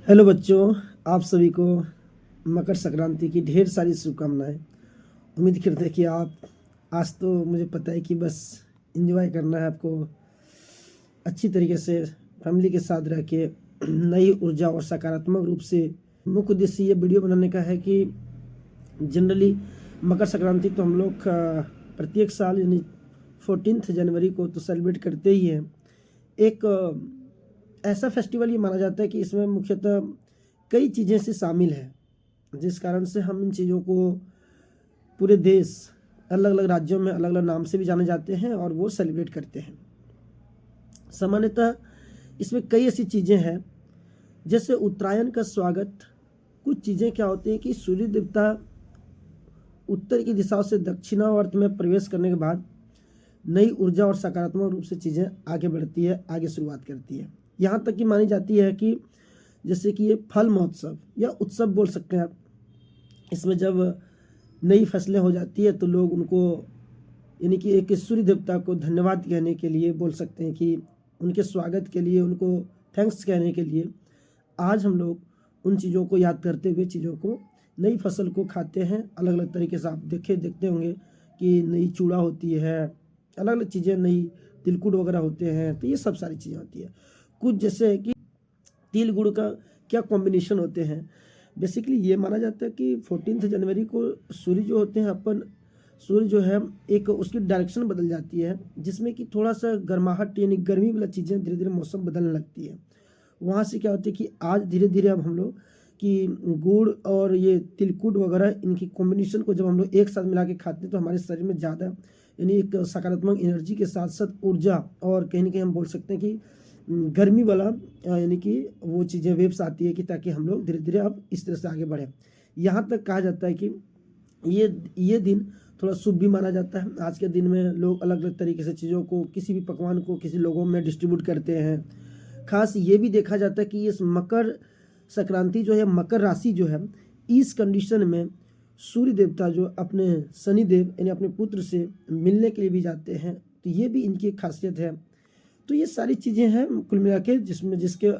Hello बच्चों, आप सभी को मकर संक्रांति की ढेर सारी शुभकामनाएं। उम्मीद करते हैं कि आप आज तो मुझे पता है कि बस एंजॉय करना है आपको, अच्छी तरीके से फैमिली के साथ रह के नई ऊर्जा और सकारात्मक रूप से। मुख्य उद्देश्य ये वीडियो बनाने का है कि जनरली मकर संक्रांति तो हम लोग प्रत्येक साल यानी 14 जनवरी को तो सेलिब्रेट करते ही हैं। एक ऐसा फेस्टिवल ये माना जाता है कि इसमें मुख्यतः कई चीज़ें से शामिल है, जिस कारण से हम इन चीज़ों को पूरे देश अलग अलग राज्यों में अलग अलग नाम से भी जाने जाते हैं और वो सेलिब्रेट करते हैं। सामान्यतः इसमें कई ऐसी चीज़ें हैं, जैसे उत्तरायण का स्वागत। कुछ चीज़ें क्या होती हैं कि सूर्य देवता उत्तर की दिशा से दक्षिणावर्त में प्रवेश करने के बाद नई ऊर्जा और सकारात्मक रूप से चीज़ें आगे बढ़ती है, आगे शुरुआत करती है। यहाँ तक कि मानी जाती है कि जैसे कि ये फल महोत्सव या उत्सव बोल सकते हैं आप। इसमें जब नई फसलें हो जाती है तो लोग उनको यानी कि एक सूर्य देवता को धन्यवाद कहने के लिए बोल सकते हैं कि उनके स्वागत के लिए, उनको थैंक्स कहने के लिए आज हम लोग उन चीज़ों को याद करते हुए चीज़ों को, नई फसल को खाते हैं। अलग अलग तरीके से आप देखते होंगे कि नई चूड़ा होती है, अलग अलग चीज़ें, नई तिलकुट वगैरह होते हैं, तो ये सब सारी चीज़ें होती है। कुछ जैसे कि तिल गुड़ का क्या कॉम्बिनेशन होते हैं। बेसिकली ये माना जाता है कि 14 जनवरी को सूर्य जो होते हैं सूर्य जो है एक उसकी डायरेक्शन बदल जाती है, जिसमें कि थोड़ा सा गर्माहट यानी गर्मी वाला चीज़ें धीरे धीरे मौसम बदलने लगती है। वहाँ से क्या होता है कि आज धीरे धीरे अब हम लोग कि गुड़ और ये तिलकुट वगैरह इनकी कॉम्बिनेशन को जब हम लोग एक साथ मिला के खाते हैं तो हमारे शरीर में ज़्यादा यानी एक सकारात्मक एनर्जी के साथ साथ ऊर्जा और कहीं ना कहीं हम बोल सकते हैं कि गर्मी वाला यानी कि वो चीज़ें वेव्स आती है कि ताकि हम लोग धीरे धीरे अब इस तरह से आगे बढ़ें। यहाँ तक कहा जाता है कि ये दिन थोड़ा शुभ भी माना जाता है। आज के दिन में लोग अलग अलग तरीके से चीज़ों को, किसी भी पकवान को किसी लोगों में डिस्ट्रीब्यूट करते हैं। खास ये भी देखा जाता है कि इस मकर संक्रांति जो है, मकर राशि जो है, इस कंडीशन में सूर्य देवता जो अपने शनिदेव यानी अपने पुत्र से मिलने के लिए भी जाते हैं, तो ये भी इनकी एक खासियत है। तो ये सारी चीज़ें हैं कुल मिला के, जिसके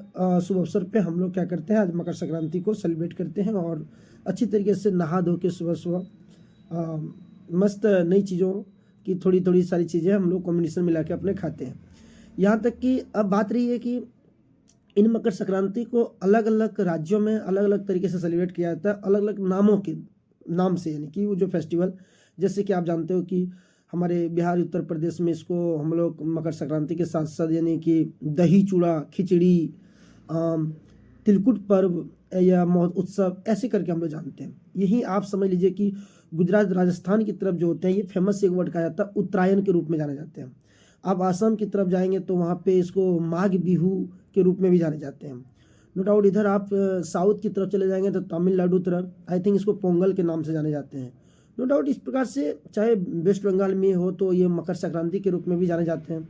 शुभ अवसर पे हम लोग क्या करते हैं, आज मकर संक्रांति को सेलिब्रेट करते हैं और अच्छी तरीके से नहा धो के सुबह सुबह मस्त नई चीज़ों की थोड़ी थोड़ी सारी चीज़ें हम लोग कॉम्बिनेशन मिला के अपने खाते हैं। यहाँ तक कि अब बात रही है कि इन मकर संक्रांति को अलग अलग राज्यों में अलग अलग तरीके से सेलिब्रेट किया जाता है, अलग अलग नामों के नाम से, यानी कि वो जो फेस्टिवल, जैसे कि आप जानते हो कि हमारे बिहार उत्तर प्रदेश में इसको हम लोग मकर संक्रांति के साथ साथ यानी कि दही चूड़ा, खिचड़ी, तिलकुट पर्व या महोत्सव ऐसे करके हम लोग जानते हैं। यही आप समझ लीजिए कि गुजरात, राजस्थान की तरफ जो होते हैं, ये फेमस एक वर्ड कहा जाता है, उत्तरायण के रूप में जाने जाते हैं। आप आसाम की तरफ जाएंगे तो वहाँ पे इसको माघ बिहू के रूप में भी जाने जाते हैं। नो डाउट इधर आप साउथ की तरफ चले जाएंगे तो तमिलनाडु तरफ आई थिंक इसको पोंगल के नाम से जाने जाते हैं। नो डाउट इस प्रकार से चाहे वेस्ट बंगाल में हो तो ये मकर संक्रांति के रूप में भी जाने जाते हैं।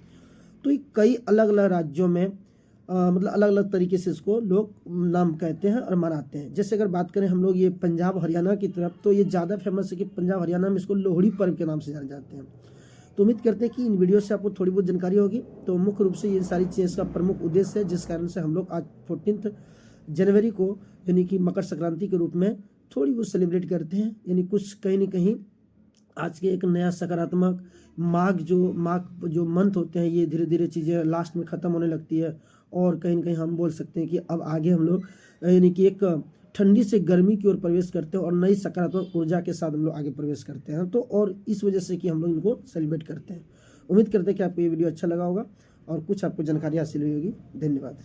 तो ये कई अलग अलग राज्यों में मतलब अलग अलग तरीके से इसको लोग नाम कहते हैं और मनाते हैं। जैसे अगर बात करें हम लोग ये पंजाब हरियाणा की तरफ, तो ये ज़्यादा फेमस है कि पंजाब हरियाणा में इसको लोहड़ी पर्व के नाम से जाने जाते हैं। तो उम्मीद करते हैं कि इन वीडियो से आपको थोड़ी बहुत जानकारी होगी। तो मुख्य रूप से ये सारी चीज़ें इसका प्रमुख उद्देश्य है, जिस कारण से हम लोग आज 14 जनवरी को यानी कि मकर संक्रांति के रूप में थोड़ी बहुत सेलिब्रेट करते हैं। यानी कुछ कहीं ना कहीं आज के एक नया सकारात्मक माघ जो मंथ होते हैं, ये धीरे धीरे चीज़ें लास्ट में ख़त्म होने लगती है और कहीं ना कहीं हम बोल सकते हैं कि अब आगे हम लोग यानी कि एक ठंडी से गर्मी की ओर प्रवेश करते हैं और नई सकारात्मक ऊर्जा के साथ हम लोग आगे प्रवेश करते हैं। तो और इस वजह से कि हम लोग इनको सेलिब्रेट करते हैं। उम्मीद करते हैं कि आपको ये वीडियो अच्छा लगा होगा और कुछ आपको जानकारी हासिल हुई होगी। धन्यवाद।